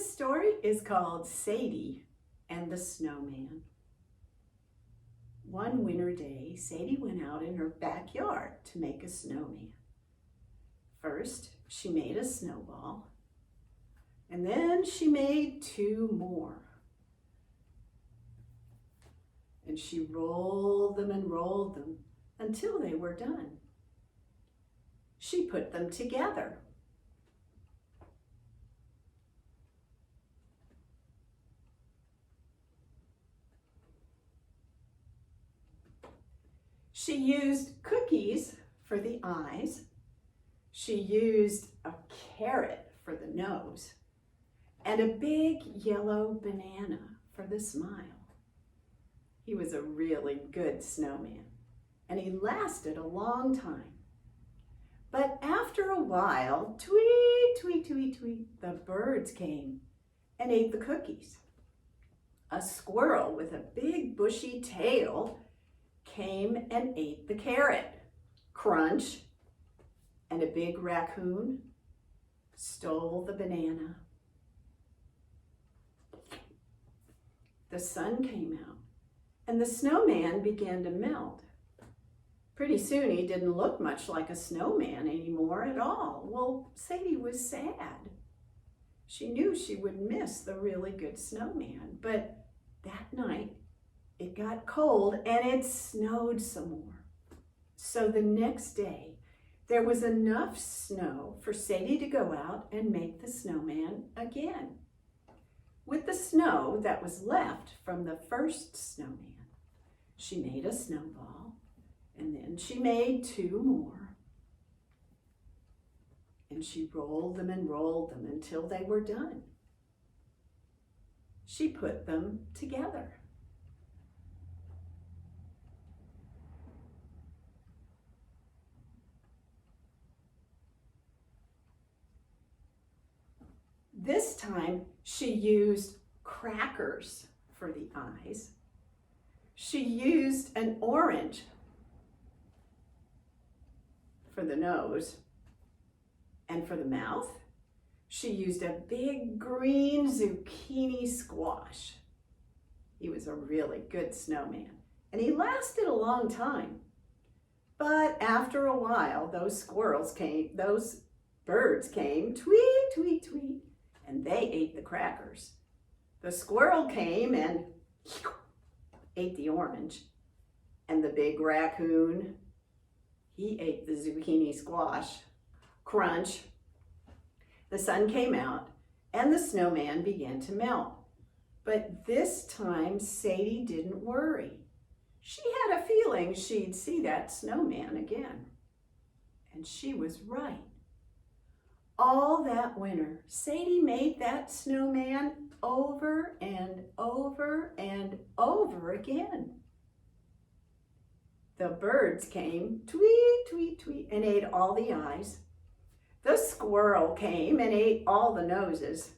This story is called Sadie and the Snowman. One winter day, Sadie went out in her backyard to make a snowman. First, she made a snowball, and then she made two more. And she rolled them and rolled them until they were done. She put them together. She used cookies for the eyes. She used a carrot for the nose and a big yellow banana for the smile. He was a really good snowman, and he lasted a long time. But after a while, tweet, tweet, tweet, tweet, the birds came and ate the cookies. A squirrel with a big bushy tail came and ate the carrot. Crunch. And a big raccoon stole the banana. The sun came out and the snowman began to melt. Pretty soon he didn't look much like a snowman anymore at all. Well, Sadie was sad. She knew she would miss the really good snowman, but that night it got cold and it snowed some more. So the next day, there was enough snow for Sadie to go out and make the snowman again. With the snow that was left from the first snowman, she made a snowball, and then she made two more. And she rolled them and rolled them until they were done. She put them together. This time she used crackers for the eyes. She used an orange for the nose, and for the mouth, she used a big green zucchini squash. He was a really good snowman, and he lasted a long time. But after a while, those birds came, tweet, tweet, tweet, and they ate the crackers. The squirrel came and ate the orange, and the big raccoon, he ate the zucchini squash. Crunch. The sun came out and the snowman began to melt. But this time Sadie didn't worry. She had a feeling she'd see that snowman again. And she was right. All that winter, Sadie made that snowman over and over and over again. The birds came, tweet, tweet, tweet, and ate all the eyes. The squirrel came and ate all the noses.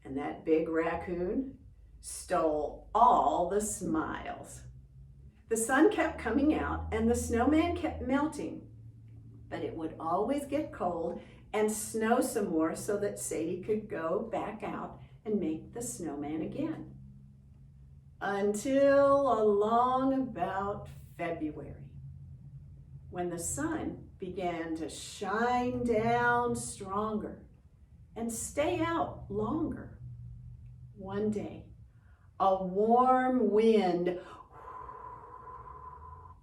And that big raccoon stole all the smiles. The sun kept coming out and the snowman kept melting. But it would always get cold and snow some more so that Sadie could go back out and make the snowman again. Until along about February, when the sun began to shine down stronger and stay out longer. One day, a warm wind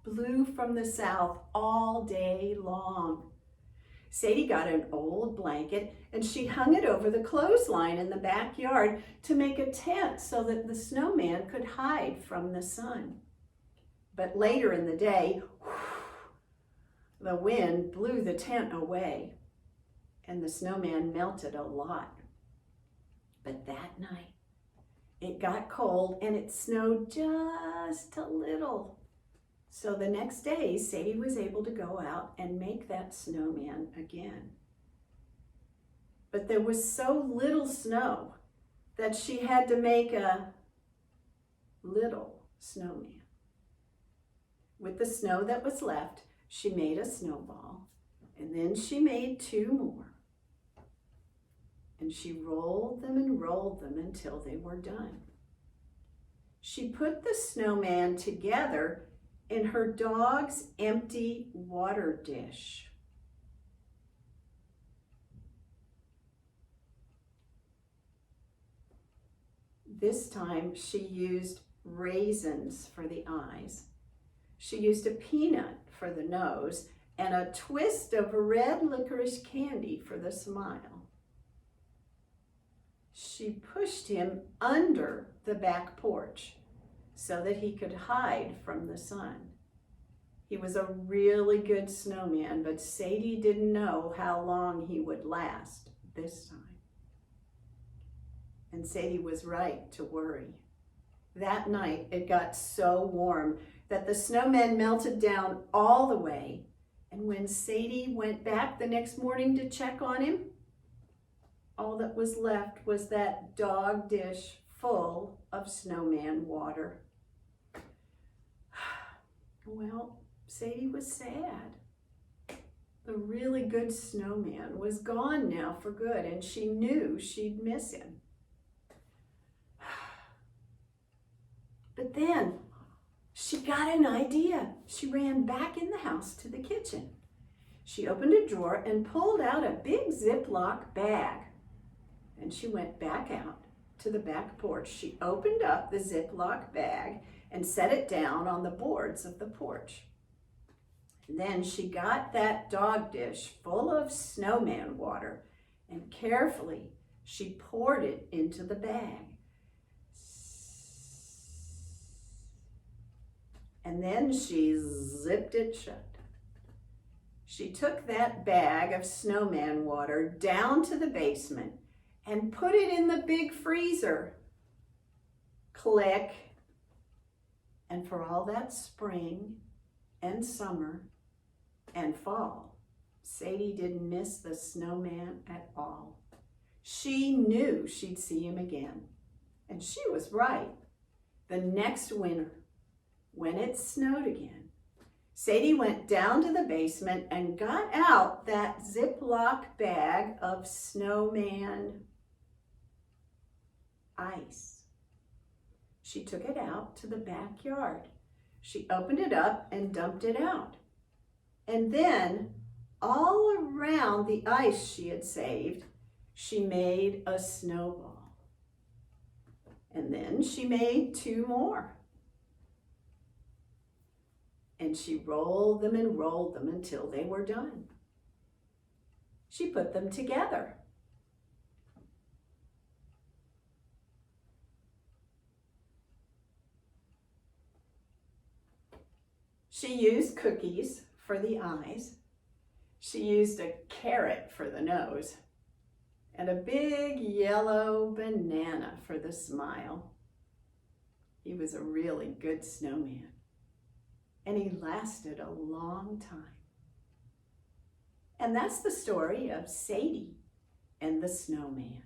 blew from the south all day long. Sadie got an old blanket and she hung it over the clothesline in the backyard to make a tent so that the snowman could hide from the sun. But later in the day, the wind blew the tent away and the snowman melted a lot. But that night, it got cold and it snowed just a little. So the next day, Sadie was able to go out and make that snowman again. But there was so little snow that she had to make a little snowman. With the snow that was left, she made a snowball, and then she made two more. and she rolled them and rolled them until they were done. She put the snowman together in her dog's empty water dish. This time she used raisins for the eyes. She used a peanut for the nose and a twist of red licorice candy for the smile. She pushed him under the back porch so that he could hide from the sun. He was a really good snowman, but Sadie didn't know how long he would last this time. And Sadie was right to worry. That night it got so warm that the snowman melted down all the way, and when Sadie went back the next morning to check on him, all that was left was that dog dish full of snowman water. Well, Sadie was sad. The really good snowman was gone now for good, and she knew she'd miss him. But then she got an idea. She ran back in the house to the kitchen. She opened a drawer and pulled out a big Ziploc bag. And she went back out to the back porch. She opened up the Ziploc bag and set it down on the boards of the porch. Then she got that dog dish full of snowman water and carefully she poured it into the bag. And then she zipped it shut. She took that bag of snowman water down to the basement and put it in the big freezer. Click. And for all that spring and summer and fall, Sadie didn't miss the snowman at all. She knew she'd see him again. And she was right. The next winter, when it snowed again, Sadie went down to the basement and got out that Ziploc bag of snowman ice. She took it out to the backyard. She opened it up and dumped it out. And then, all around the ice she had saved, she made a snowball. And then she made 2 more. And she rolled them and rolled them until they were done. She put them together. She used cookies for the eyes. She used a carrot for the nose and a big yellow banana for the smile. He was a really good snowman. And he lasted a long time. And that's the story of Sadie and the snowman.